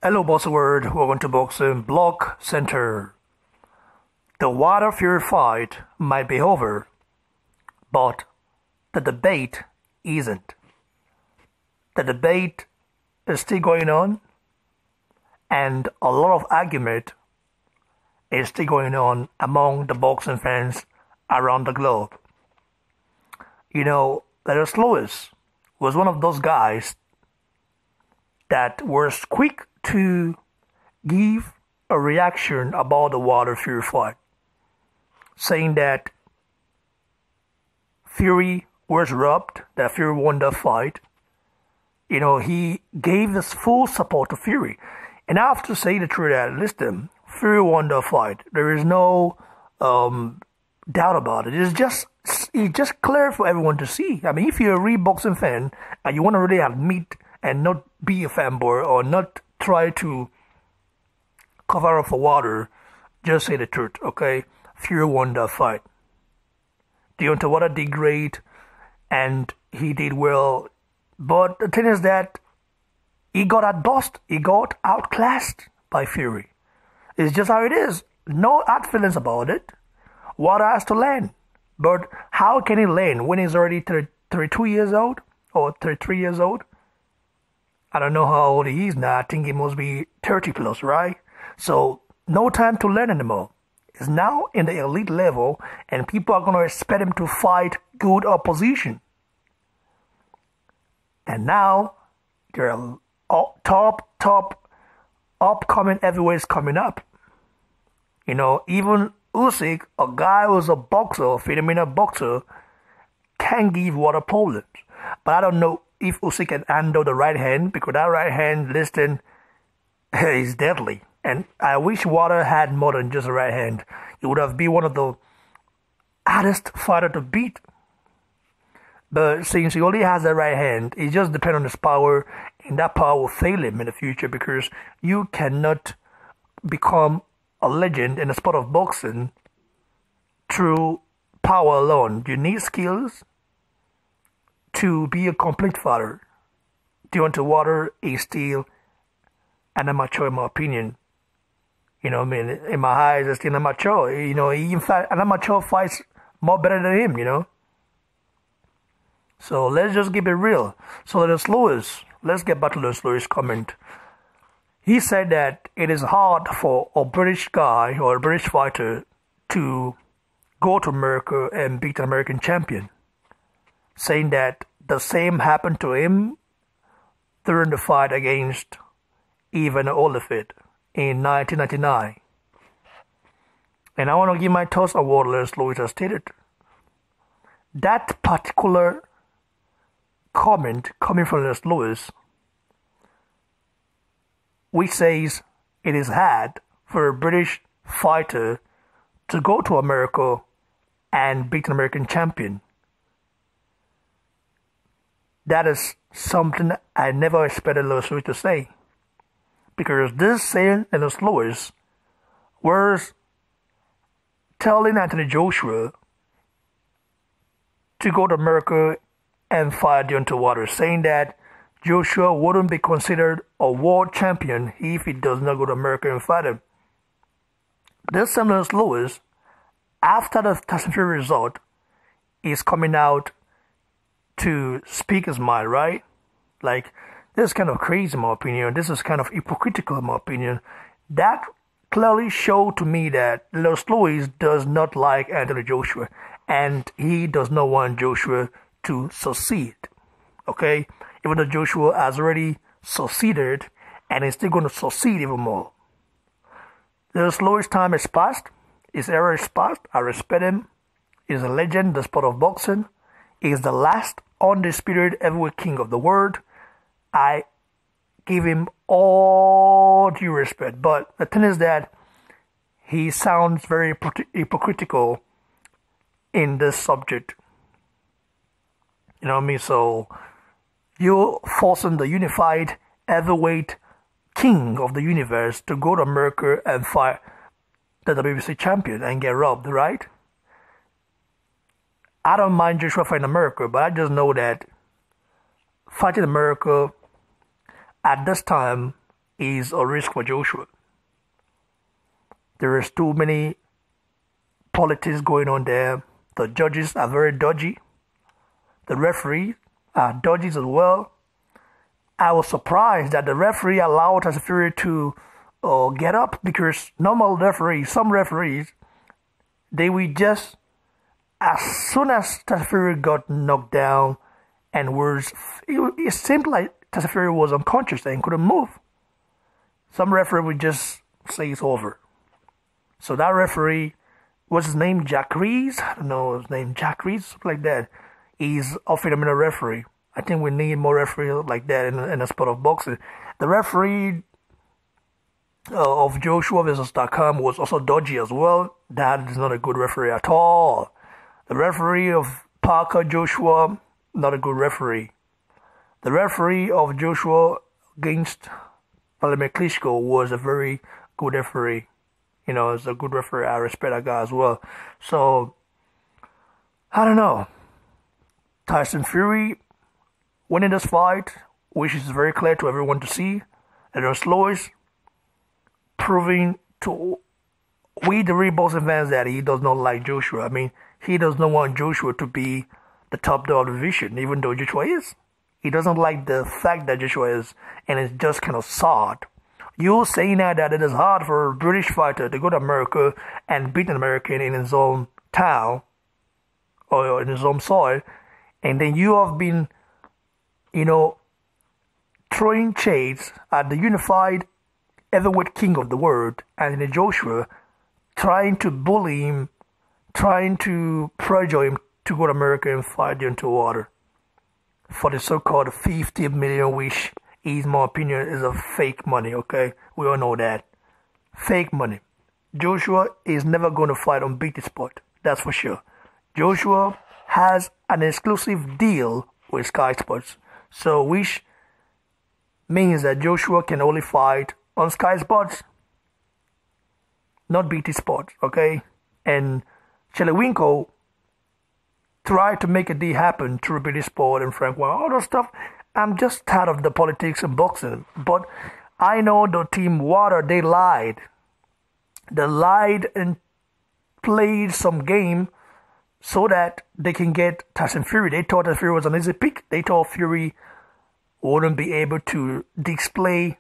Hello, boss world. Welcome to Boxing Block Center. The water fear fight might be over, but the debate isn't. The debate is still going on, and a lot of argument is still going on among the boxing fans around the globe. Lennox Lewis was one of those guys that was quick to give a reaction about the Wilder Fury fight, saying that Fury was robbed, that Fury won the fight. He gave his full support to Fury. And I have to say the truth that, listen, Fury won the fight. There is no doubt about it. It's just clear for everyone to see. I mean, if you're a real boxing fan and you want to really admit and not be a fanboy or not try to cover up for water, just say the truth, okay? Fury won the fight. Deontay Wilder did great, and he did well. But the thing is that he got outbossed. He got outclassed by Fury. It's just how it is. No hard feelings about it. Wilder has to learn. But how can he learn when he's already 32 years old or 33 years old? I don't know how old he is now. I think he must be 30 plus, right? So no time to learn anymore. He's now in the elite level, and people are going to expect him to fight good opposition. And now there are top upcoming heavyweights coming up. Even Usyk, a guy who's a boxer, a phenomenal boxer, can give Wilder problems. But I don't know if Usyk can handle the right hand, because that right hand, listen, is deadly. And I wish Wilder had more than just a right hand. He would have been one of the hardest fighter to beat. But since he only has that right hand, it just depends on his power, and that power will fail him in the future, because you cannot become a legend in the sport of boxing through power alone. You need skills to be a complete fighter. Deontay Wilder is still an amateur, in my opinion. In my eyes, it's still an amateur. In fact, an amateur fights more better than him, So let's just keep it real. So let's get back to Lennox Lewis' comment. He said that it is hard for a British guy or a British fighter to go to America and beat an American champion, saying that the same happened to him during the fight against Evan Holyfield in 1999. And I want to give my thoughts on what Lennox Lewis has stated. That particular comment coming from Lennox Lewis, which says it is hard for a British fighter to go to America and beat an American champion. That is something I never expected Lennox Lewis to say. Because this saying Lennox Lewis was telling Anthony Joshua to go to America and fight Deontay Wilder, saying that Joshua wouldn't be considered a world champion if he does not go to America and fight him. This same Lennox Lewis, after the Tyson Fury result, is coming out to speak his mind, right? Like, this is kind of crazy in my opinion. This is kind of hypocritical in my opinion. That clearly showed to me that Lennox Lewis does not like Anthony Joshua, and he does not want Joshua to succeed. Okay? Even though Joshua has already succeeded and is still going to succeed even more. Lennox Lewis' time has passed. His era is past. I respect him. He's a legend in the sport of boxing. He is the last undisputed heavyweight king of the world. I give him all due respect. But the thing is that he sounds very hypocritical in this subject. You know what I mean? So you're forcing the unified heavyweight king of the universe to go to America and fight the WBC champion and get robbed, right? I don't mind Joshua fighting America, but I just know that fighting America at this time is a risk for Joshua. There is too many politics going on there. The judges are very dodgy. The referees are dodgy as well. I was surprised that the referee allowed Tyson Fury to get up, because normal referees, some referees, they will just, as soon as Tyson Fury got knocked down and it seemed like Tyson Fury was unconscious and couldn't move, some referee would just say it's over. So that referee, what's his name, Jack Reese? I don't know his name, Jack Reese, something like that. He's a phenomenal referee. I think we need more referees like that in the sport of boxing. The referee of Joshua vs. Takam was also dodgy as well. That is not a good referee at all. The referee of Parker Joshua, not a good referee. The referee of Joshua against Vladimir Klitschko was a very good referee. You know, it's a good referee. I respect that guy as well. So, I don't know. Tyson Fury winning this fight, which is very clear to everyone to see. And Lennox Lewis proving to we the real boxing fans that he does not like Joshua. I mean, he does not want Joshua to be the top dog of the division, even though Joshua is. He doesn't like the fact that Joshua is, and it's just kind of sad. You're saying that it is hard for a British fighter to go to America and beat an American in his own town or in his own soil, and then you have been, throwing shades at the unified heavyweight king of the world, Anthony Joshua, trying to bully him, trying to pressure him to go to America and fight Deontay Wilder for the so-called 50 million, which, in my opinion, is a fake money, okay? We all know that. Fake money. Joshua is never going to fight on BT Sport, that's for sure. Joshua has an exclusive deal with Sky Sports, so which means that Joshua can only fight on Sky Sports, not BT Sports, okay? And Winkle tried to make a deal happen through BT Sport and Frank Warren, all that stuff. I'm just tired of the politics in boxing. But I know the team Water, they lied. They lied and played some game so that they can get Tyson Fury. They thought that Fury was an easy pick. They thought Fury wouldn't be able to display,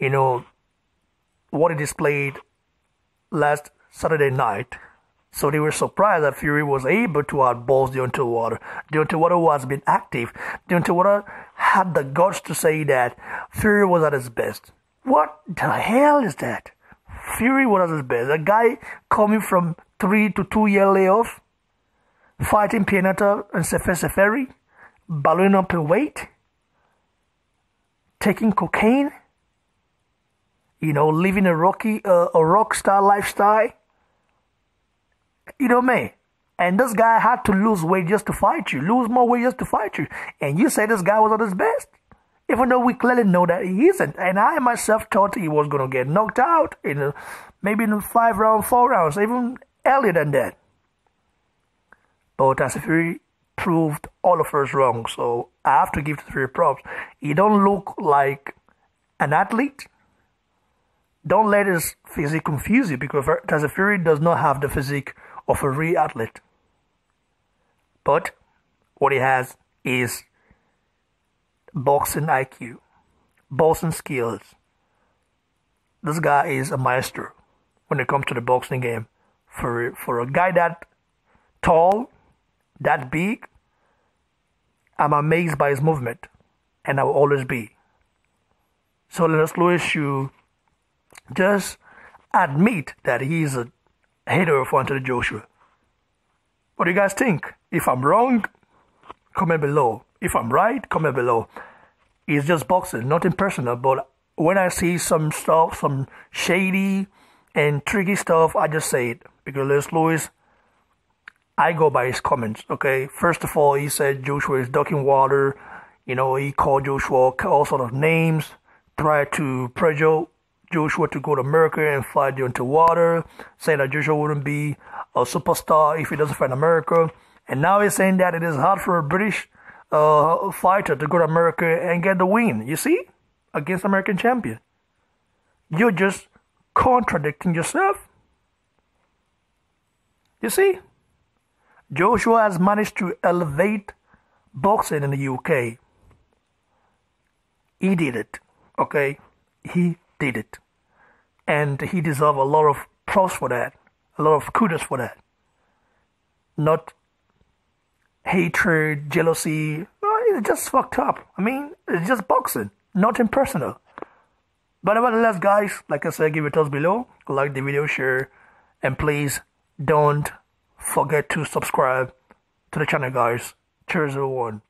what he displayed last Saturday night. So they were surprised that Fury was able to outbox Deontay Wilder. Deontay Wilder was been active. Deontay Wilder had the guts to say that Fury was at his best. What the hell is that? Fury was at his best. A guy coming from 3 to 2 year layoff, fighting Pianeta and Seferi, ballooning up in weight, taking cocaine, living a rock star lifestyle. Man. And this guy had to lose weight just to fight you, lose more weight just to fight you. And you say this guy was at his best, even though we clearly know that he isn't. And I myself thought he was going to get knocked out maybe in 5 rounds, 4 rounds, even earlier than that. But Tyson Fury proved all of us wrong, so I have to give Fury props. He don't look like an athlete. Don't let his physique confuse you, because Tyson Fury does not have the physique of a real athlete. But what he has is boxing IQ, boxing skills. This guy is a maestro when it comes to the boxing game. For a guy that tall, that big, I'm amazed by his movement, and I will always be. So Lennox Lewis should just admit that he's a hater of Anthony Joshua. What do you guys think? If I'm wrong, comment below. If I'm right, comment below. It's just boxing, nothing personal, but when I see some stuff, some shady and tricky stuff, I just say it. Because Lennox Lewis, I go by his comments, okay? First of all, he said Joshua is ducking water. He called Joshua all sort of names, tried to pressure Joshua to go to America and fight Deontay Wilder, saying that Joshua wouldn't be a superstar if he doesn't fight America. And now he's saying that it is hard for a British fighter to go to America and get the win, you see? Against American champion. You're just contradicting yourself. You see, Joshua has managed to elevate boxing in the UK. He did it, okay? He did it. And he deserves a lot of props for that, a lot of kudos for that. Not hatred, jealousy. It's just fucked up. I mean, it's just boxing, nothing personal. But nevertheless, guys, like I said, give it a thumbs below, like the video, share, and please don't forget to subscribe to the channel, guys. Cheers, everyone.